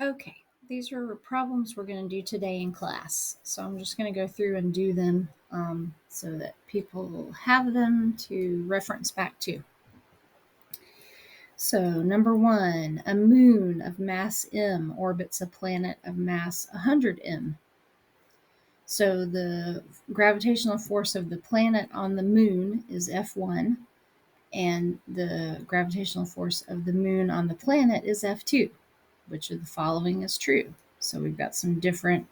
Okay, these are problems we're going to do today in class. So I'm just going to go through and do them so that people will have them to reference back to. So, number one, a moon of mass m orbits a planet of mass 100 m. So, the gravitational force of the planet on the moon is F1, and the gravitational force of the moon on the planet is F2. Which of the following is true? So, we've got some different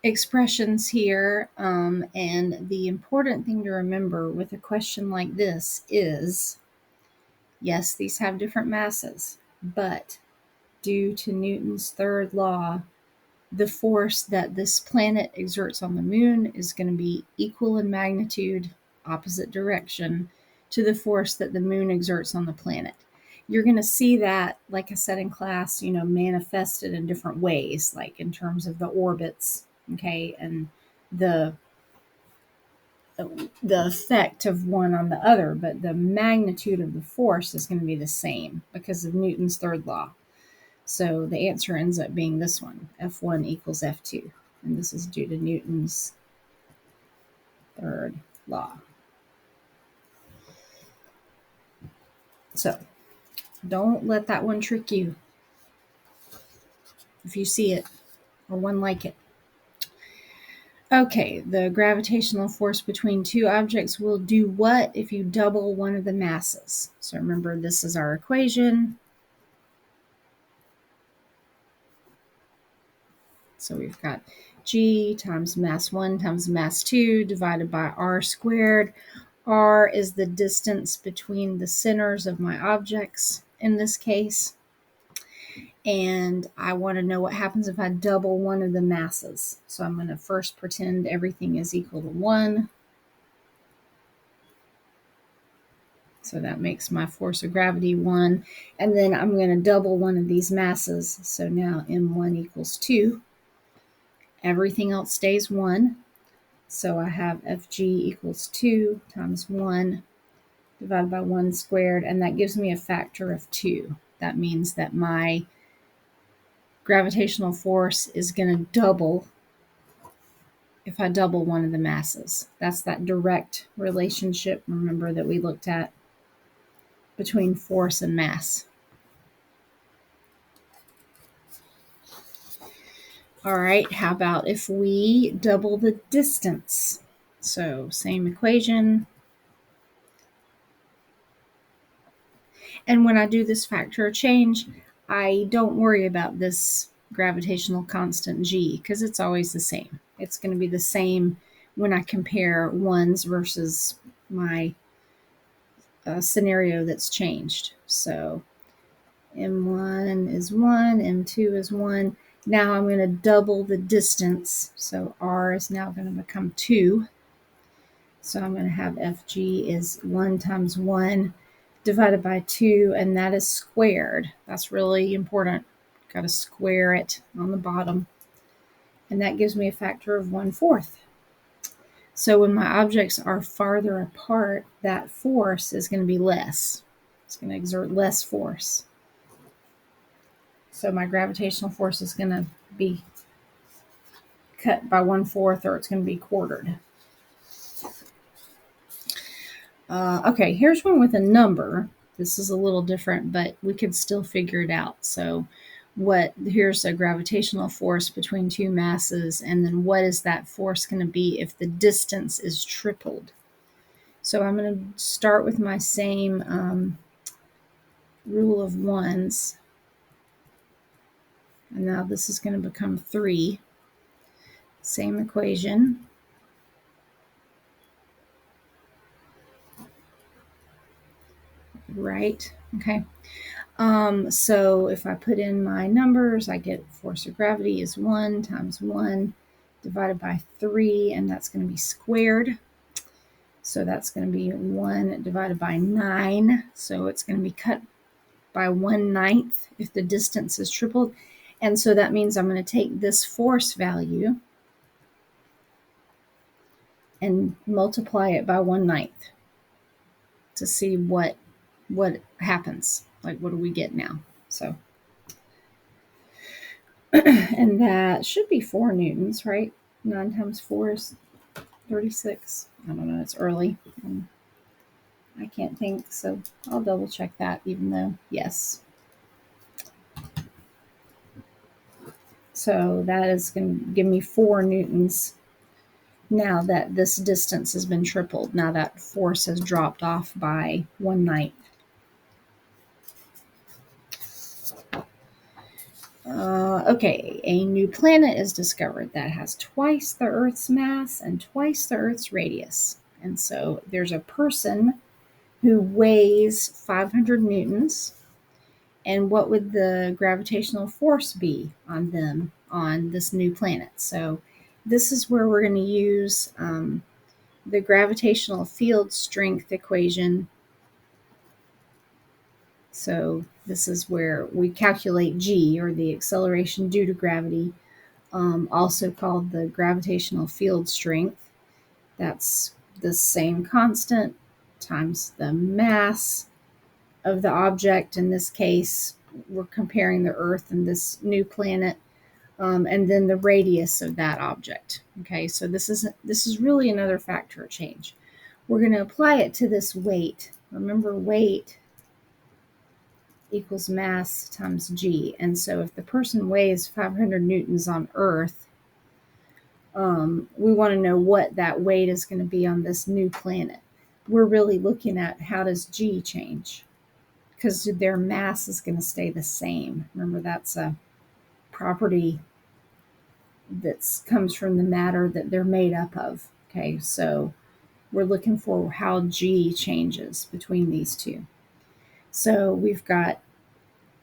expressions here. And the important thing to remember with a question like this is yes, these have different masses, but due to Newton's third law, the force that this planet exerts on the moon is going to be equal in magnitude, opposite direction, to the force that the moon exerts on the planet. You're going to see that, like I said in class, manifested in different ways, like in terms of the orbits, okay, and the the effect of one on the other, but the magnitude of the force is going to be the same because of Newton's third law. So the answer ends up being this one, F1 equals F2. And this is due to Newton's third law. So don't let that one trick you if you see it or one like it. Okay, the gravitational force between two objects will do what if you double one of the masses? So remember, this is our equation. So we've got G times mass 1 times mass 2 divided by r squared. R is the distance between the centers of my objects in this case. And I want to know what happens if I double one of the masses. So I'm going to first pretend everything is equal to 1. So that makes my force of gravity 1. And then I'm going to double one of these masses. So now M1 equals 2. Everything else stays 1. So I have Fg equals 2 times 1 divided by 1 squared, and that gives me a factor of 2. That means that my gravitational force is going to double if I double one of the masses. That's that direct relationship, remember, that we looked at between force and mass. All right, how about if we double the distance? So same equation. And when I do this factor of change, I don't worry about this gravitational constant g because it's always the same. It's going to be the same when I compare ones versus my scenario that's changed. So m1 is 1, m2 is 1. Now I'm going to double the distance. So r is now going to become 2. So I'm going to have Fg is 1 times 1 divided by 2, and that is squared. That's really important. Got to square it on the bottom. And that gives me a factor of 1/4. So when my objects are farther apart, that force is going to be less. It's going to exert less force. So my gravitational force is going to be cut by 1/4, or it's going to be quartered. Okay, here's one with a number. This is a little different, but we could still figure it out. So here's a gravitational force between two masses, and then what is that force going to be if the distance is tripled? So I'm going to start with my same rule of ones. And now this is going to become 3. Same equation. Right, okay. So if I put in my numbers, I get force of gravity is 1 times 1 divided by 3, and that's going to be squared. So that's going to be 1 divided by 9. So it's going to be cut by 1/9 if the distance is tripled. And so that means I'm going to take this force value and multiply it by 1/9 to see what happens. Like, what do we get now? So And that should be 4 newtons, right? 9 times 4 is 36. I don't know, it's early. I can't think, so I'll double check that, even though, yes. So that is going to give me 4 newtons now that this distance has been tripled, now that force has dropped off by 1/9. Okay, a new planet is discovered that has twice the Earth's mass and twice the Earth's radius. And so there's a person who weighs 500 newtons. And what would the gravitational force be on them on this new planet? So this is where we're going to use the gravitational field strength equation. So this is where we calculate g, or the acceleration due to gravity, also called the gravitational field strength. That's the same constant times the mass of the object. In this case, we're comparing the Earth and this new planet, and then the radius of that object. Okay, so this is really another factor of change. We're going to apply it to this weight. Remember, weight equals mass times g. And so if the person weighs 500 newtons on Earth, we want to know what that weight is going to be on this new planet. We're really looking at how does g change, because their mass is going to stay the same. Remember, that's a property that comes from the matter that they're made up of. Okay, so we're looking for how g changes between these two. So we've got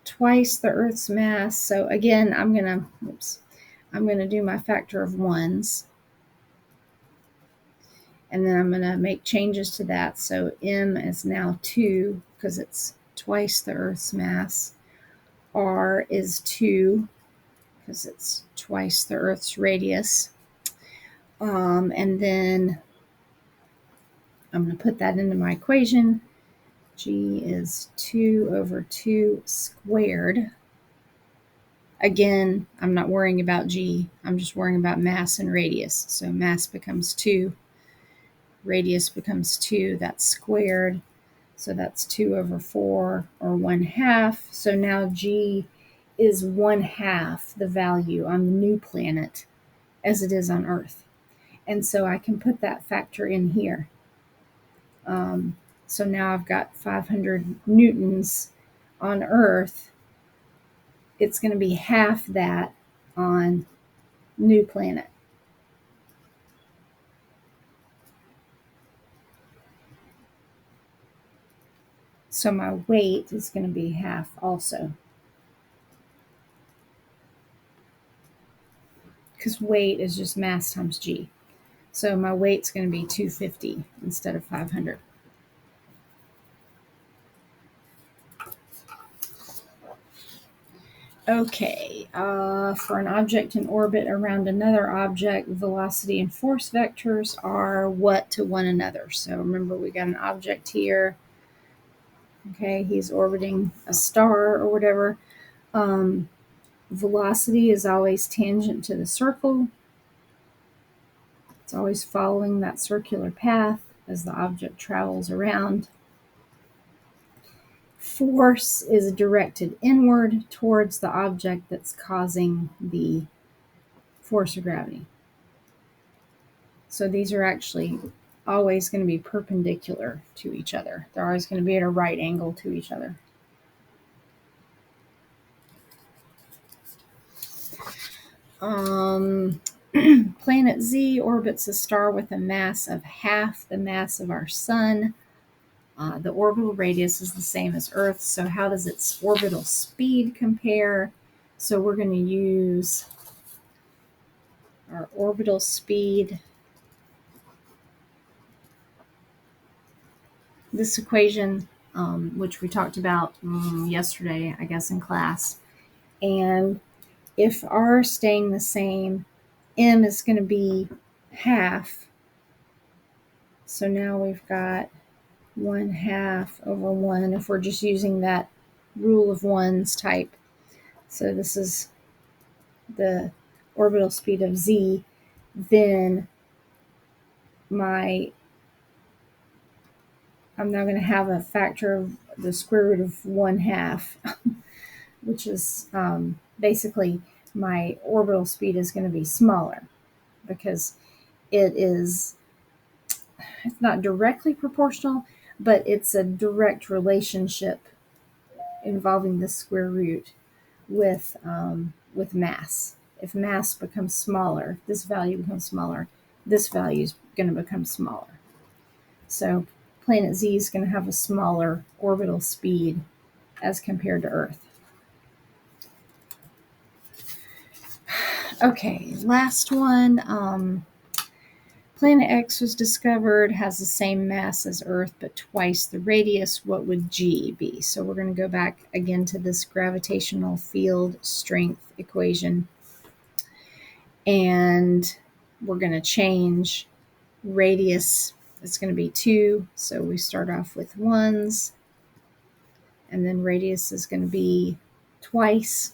twice the Earth's mass. So again, I'm gonna do my factor of ones, and then I'm gonna make changes to that. So m is now 2 because it's twice the Earth's mass. R is 2 because it's twice the Earth's radius. And then I'm going to put that into my equation. G is 2 over 2 squared. Again, I'm not worrying about G. I'm just worrying about mass and radius. So mass becomes 2. Radius becomes 2. That's squared. So that's 2 over 4, or 1/2. So now G is 1/2 the value on the new planet as it is on Earth. And so I can put that factor in here. So now I've got 500 newtons on Earth. It's going to be half that on new planet. So my weight is going to be half also, because weight is just mass times g. So my weight's going to be 250 instead of 500. Okay, for an object in orbit around another object, velocity and force vectors are what to one another? So remember, we got an object here. Okay, he's orbiting a star or whatever. Velocity is always tangent to the circle. It's always following that circular path as the object travels around. Force is directed inward towards the object that's causing the force of gravity. So these are actually always going to be perpendicular to each other. They're always going to be at a right angle to each other. Planet Z orbits a star with a mass of half the mass of our sun. The orbital radius is the same as Earth, so how does its orbital speed compare? So we're going to use our orbital speed. This equation, which we talked about yesterday, I guess, in class. And if R is staying the same, M is going to be half. So now we've got 1/2 over 1 if we're just using that rule of ones type. So this is the orbital speed of z, then I'm now going to have a factor of the square root of 1/2, which is basically my orbital speed is going to be smaller because it's not directly proportional, but it's a direct relationship involving the square root with mass. If mass becomes smaller, this value becomes smaller, this value is going to become smaller. So planet Z is going to have a smaller orbital speed as compared to Earth. Okay, last one. Planet X was discovered, has the same mass as Earth, but twice the radius. What would G be? So we're going to go back again to this gravitational field strength equation. And we're going to change radius. It's going to be 2. So we start off with 1s. And then radius is going to be twice.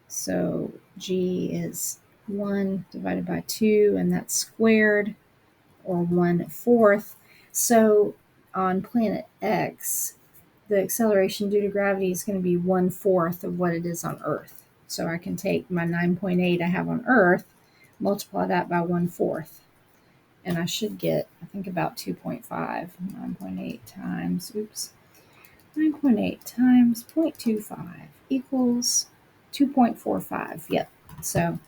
So G is 1 divided by 2, and that's squared, or 1/4. So on planet X, the acceleration due to gravity is going to be 1/4 of what it is on Earth. So I can take my 9.8 I have on Earth, multiply that by 1/4, and I should get, I think, about 2.5. 9.8 times, 9.8 times 0.25 equals 2.45. Yep. So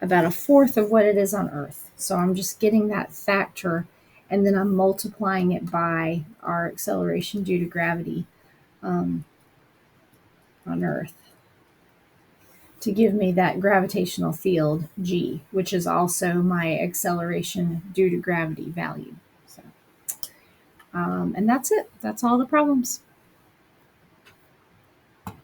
about 1/4 of what it is on Earth. So I'm just getting that factor, and then I'm multiplying it by our acceleration due to gravity on Earth to give me that gravitational field G, which is also my acceleration due to gravity value. So, and that's it. That's all the problems.